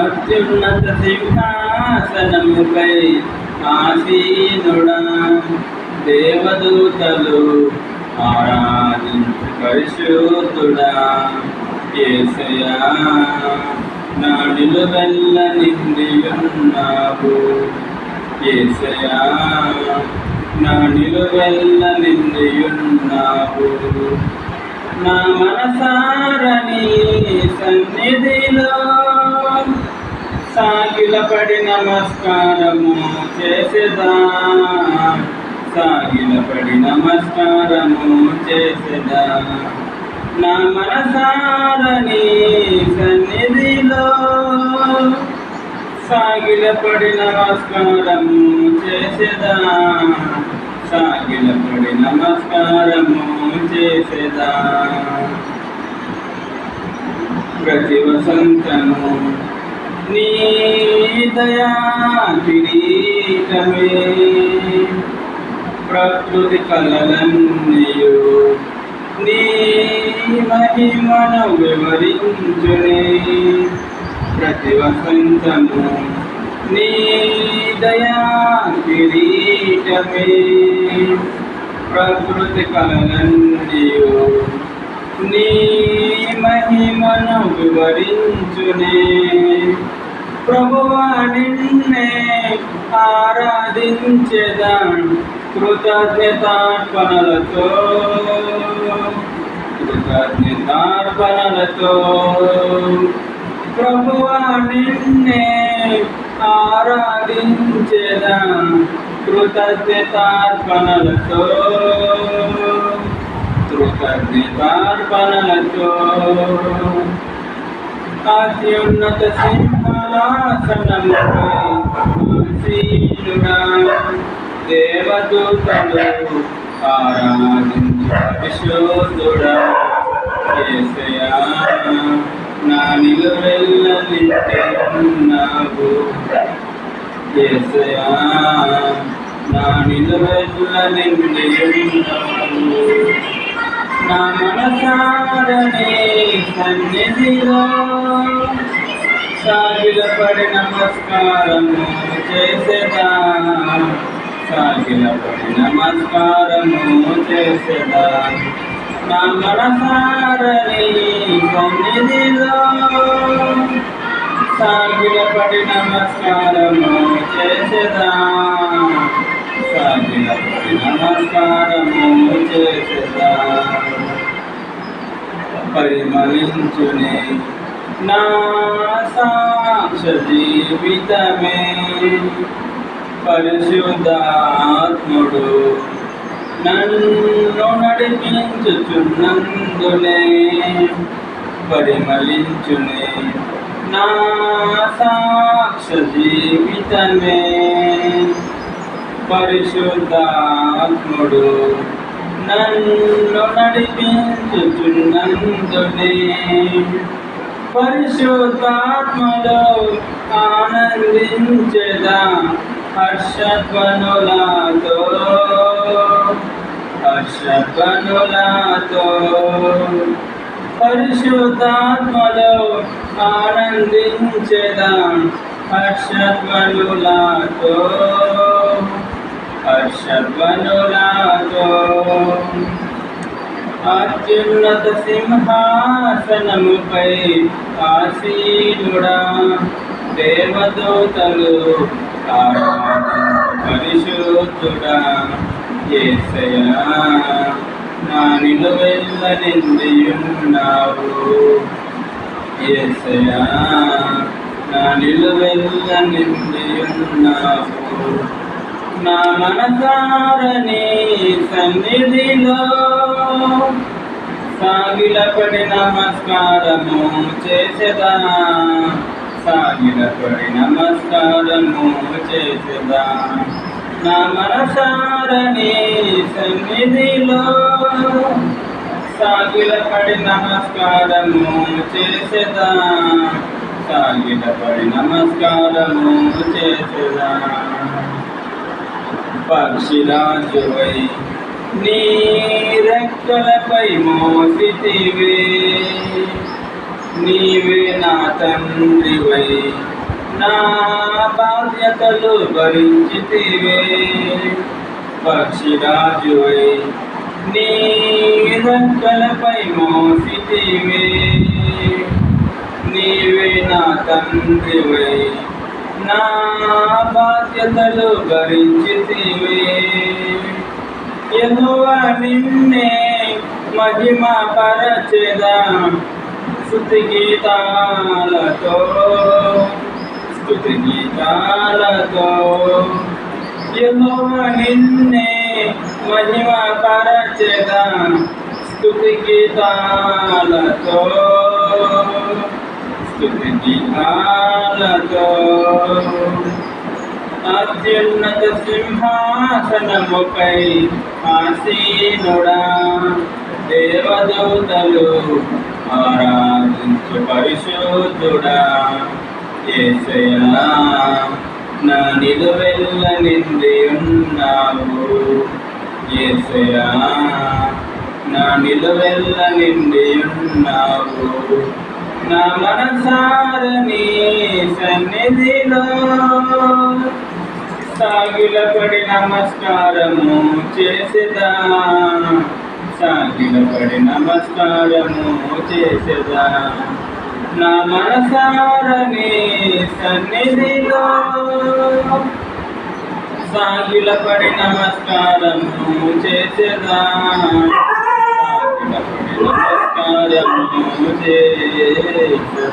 అత్యున్నత సింహాసనముపై ఆసీనుడా, దేవదూతలు ఆరాధించు పరిశుద్ధుడా. యేసయ్యా, నా నిలువెల్ల నిండియున్నావు. యేసయ్యా, నా నిలువెల్ల నిండియున్నావు. నా మనసారని సన్నిధిలో సాగిలపడి నమస్కారము చేసేదా, సాగిలపడి నమస్కారము చేసేదా. నా మనసారని సన్నిధిలో సాగిలపడి నమస్కారము చేసేదా, సాగిలపడి నమస్కారము చేసేదా. ప్రతి వసంతము నీ దయా కిరీటమే, ప్రకృతి కళలన్నీయు నీ మహిమను వివరించునే. ప్రతి వసంతము నీ దయా కిరీటమే, ప్రకృతి కళలన్నీయు నీ మహిమను వివరించునే. ప్రభువా, నిన్నే ఆరాధించెదా కృతజ్ఞతార్పణలతో, కృతజ్ఞతార్పణలతో. ప్రభువా, నిన్నే ఆరాధించెదా కృతజ్ఞతార్పణలతో, కృతజ్ఞతార్పణలతో. అత్యున్నత సింహాసనముపై ఆసీనుడా, దేవదూతలు ఆరాధించు పరిశుద్ధుడా. యేసయ్యా, నా నిలువెల్ల నిండియున్నావు. యేసయ్యా, నా నిలువెల్ల నిండియున్నావు. నా మనసారని సన్నిధిలో సాగిలపడి నమస్కారము చేసేదా, సాగిలపడి నమస్కారము చేసేదా. నా మనసారని సన్నిధిలో సాగిలపడి నమస్కారము చేసేదా, సాగిలపడి నమస్కారము చేసేదా. పరిమళించునే నా సాక్ష్య జీవితమే, పరిశుద్ధాత్ముడు నన్ను నడిపించుచున్నందునే. పరిమళించునే నా సాక్ష్య జీవితమే, పరిశుద్ధాత్ముడు నన్ను నడిపించుచున్నందునే. పరిశుద్ధాత్మలో ఆనందించెదా హర్షధ్వనులతో, హర్షధ్వనులతో. పరిశుద్ధాత్మలో ఆనందించెదా హర్షధ్వనులతో, హర్షధ్వనులతో. అత్యున్నత సింహాసనముపై ఆసీనుడా, దేవదూతలు ఆరాధించు పరిశుద్ధుడా. యేసయ్యా, నా నిలువెల్ల నిండియున్నావు. యేసయ్యా, నా నిలువెల్ల నిండియున్నావు. నా మనసారని సన్నిధిలో సాగిలపడి నమస్కారము చేసేదా, సాగిలపడి నమస్కారము చేసేదా. నా మనసారని సన్నిధిలో సాగిలపడి నమస్కారము చేసేదా, సాగిలపడి నమస్కారము చేసేదా. పక్షిరాజువై నీ రెక్కలపై మోసితివే, నీవే నా తండ్రివై నా బాధ్యతలు భరించితివే. పక్షిరాజువై నీ రెక్కలపై మోసితివే. నీవే నా తండ్రివై నా బాధ్యతలు భరించితివే. యెహోవా నిన్నే మహిమ పరచెదా స్తుతి గీతాలతో యెహోవా నిన్నే మహిమ పరచెదా స్తుతి గీతాలతో అత్యున్నత సింహాసనముపై ఆసీనుడా దేవదూతలు ఆరాధించు పరిశుద్ధుడా. యేసయ్యా నా నిలువెల్ల నిండి ఉన్నావు. యేసయ్యా నా నిలువెల్ల నిండి ఉన్నావు. నా మనసారని సన్నిధిలో సాగిలపడి నమస్కారము చేసేదా. సాగిలపడి నమస్కారము చేసేదా. నా మనసారని సన్నిధిలో సాగిలపడి నమస్కారము చేసేదా. సాగిలపడి నమస్కారము చేసేదా.